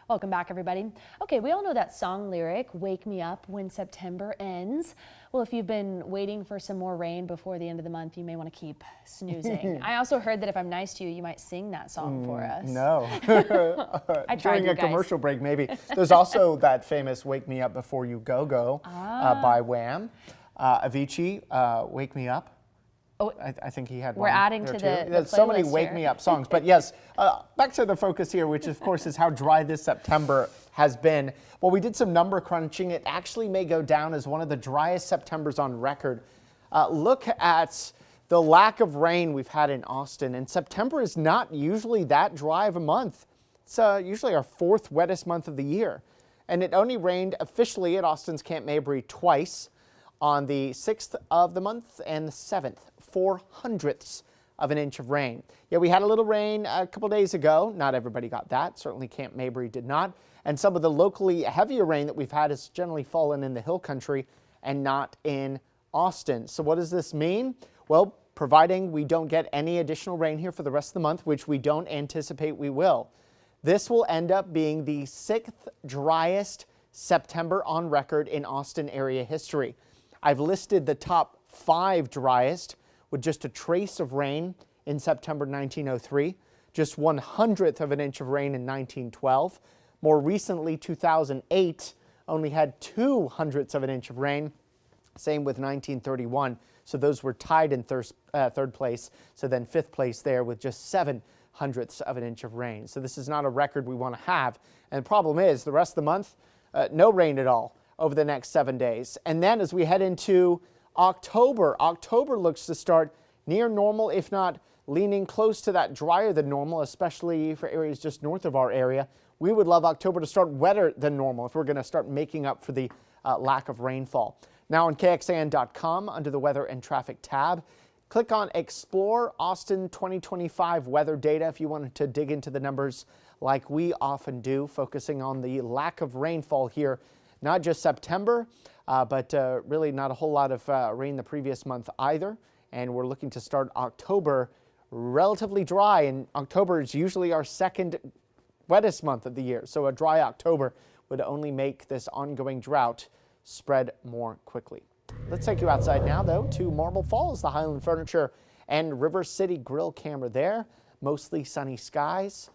Welcome back, everybody. Okay, we all know that song lyric, "Wake me up when September ends." Well, if you've been waiting for some more rain before the end of the month, you may want to keep snoozing. I also heard that if I'm nice to you, you might sing that song for us. No. I tried, During a commercial break, maybe. There's also that famous "Wake Me Up Before You Go Go" by Wham. Avicii, "Wake Me Up." Oh, I think he had we're one. adding to the There's so many "Wake Me Up" songs. But yes, back to the focus here, which of course is how dry this September has been. Well, we did some number crunching. It actually may go down as one of the driest Septembers on record. Look at the lack of rain we've had in Austin. And September is not usually that dry of a month. It's usually our fourth wettest month of the year. And it only rained officially at Austin's Camp Mabry twice, on the 6th of the month and the 7th, 0.04 of an inch of rain. Yeah, we had a little rain a couple days ago. Not everybody got that. Certainly Camp Mabry did not. And some of the locally heavier rain that we've had has generally fallen in the hill country and not in Austin. So what does this mean? Well, providing we don't get any additional rain here for the rest of the month, which we don't anticipate we will, this will end up being the 6th driest September on record in Austin area history. I've listed the top 5 driest with just a trace of rain in September 1903, just 1/100th of an inch of rain in 1912. More recently, 2008 only had 2/100ths of an inch of rain. Same with 1931. So those were tied in third place. So then 5th place there with just 7/100ths of an inch of rain. So this is not a record we want to have. And the problem is the rest of the month, no rain at all over the next 7 days. And then as we head into October looks to start near normal, if not leaning close to that drier than normal, especially for areas just north of our area. We would love October to start wetter than normal if we're going to start making up for the lack of rainfall. Now on KXAN.com, under the Weather and Traffic tab, click on Explore Austin 2025 weather data if you wanted to dig into the numbers like we often do, focusing on the lack of rainfall here. Not just September, but really not a whole lot of rain the previous month either. And we're looking to start October relatively dry. And October is usually our second wettest month of the year. So a dry October would only make this ongoing drought spread more quickly. Let's take you outside now, though, to Marble Falls, the Highland Furniture and River City Grill camera there. Mostly sunny skies.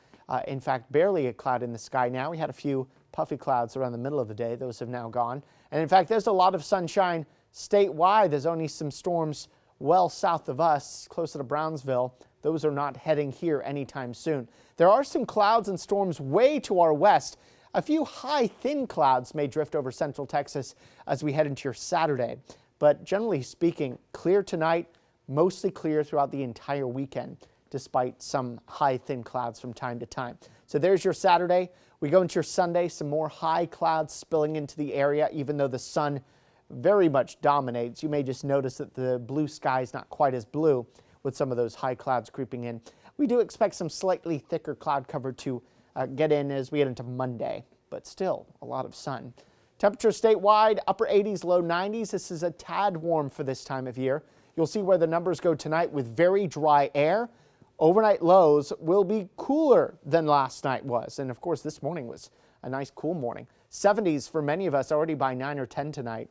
In fact, barely a cloud in the sky now. We had a few puffy clouds around the middle of the day. Those have now gone. And in fact, there's a lot of sunshine statewide. There's only some storms well south of us, closer to Brownsville. Those are not heading here anytime soon. There are some clouds and storms way to our west. A few high, thin clouds may drift over central Texas as we head into your Saturday. But generally speaking, clear tonight, mostly clear throughout the entire weekend, despite some high, thin clouds from time to time. So there's your Saturday. We go into your Sunday, some more high clouds spilling into the area, even though the sun very much dominates. You may just notice that the blue sky is not quite as blue with some of those high clouds creeping in. We do expect some slightly thicker cloud cover to get in as we get into Monday, but still a lot of sun. Temperature statewide, upper 80s, low 90s. This is a tad warm for this time of year. You'll see where the numbers go tonight with very dry air. Overnight lows will be cooler than last night was. And of course, this morning was a nice cool morning. 70s for many of us already by 9 or 10 tonight.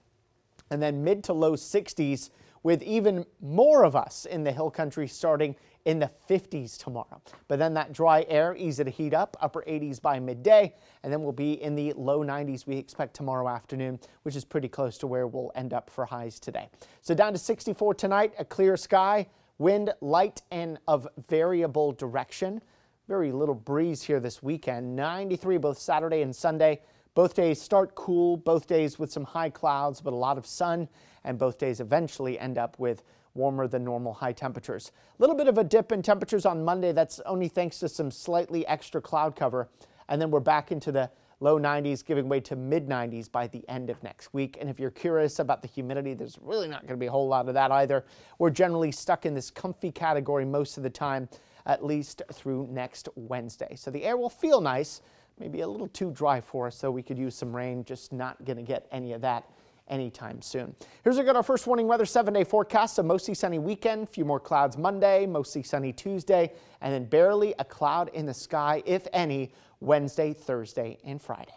And then mid to low 60s with even more of us in the hill country starting in the 50s tomorrow. But then that dry air easy to heat up, upper 80s by midday. And then we'll be in the low 90s we expect tomorrow afternoon, which is pretty close to where we'll end up for highs today. So down to 64 tonight, a clear sky. Wind light and of variable direction. Very little breeze here this weekend. 93 both Saturday and Sunday. Both days start cool, both days with some high clouds, but a lot of sun. And both days eventually end up with warmer than normal high temperatures. A little bit of a dip in temperatures on Monday. That's only thanks to some slightly extra cloud cover. And then we're back into the low 90s, giving way to mid 90s by the end of next week. And if you're curious about the humidity, there's really not going to be a whole lot of that either. We're generally stuck in this comfy category most of the time, at least through next Wednesday. So the air will feel nice, maybe a little too dry for us, so we could use some rain. Just not going to get any of that anytime soon. Here's our first warning weather 7-day forecast. A mostly sunny weekend, few more clouds Monday, mostly sunny Tuesday, and then barely a cloud in the sky, if any, Wednesday, Thursday, and Friday.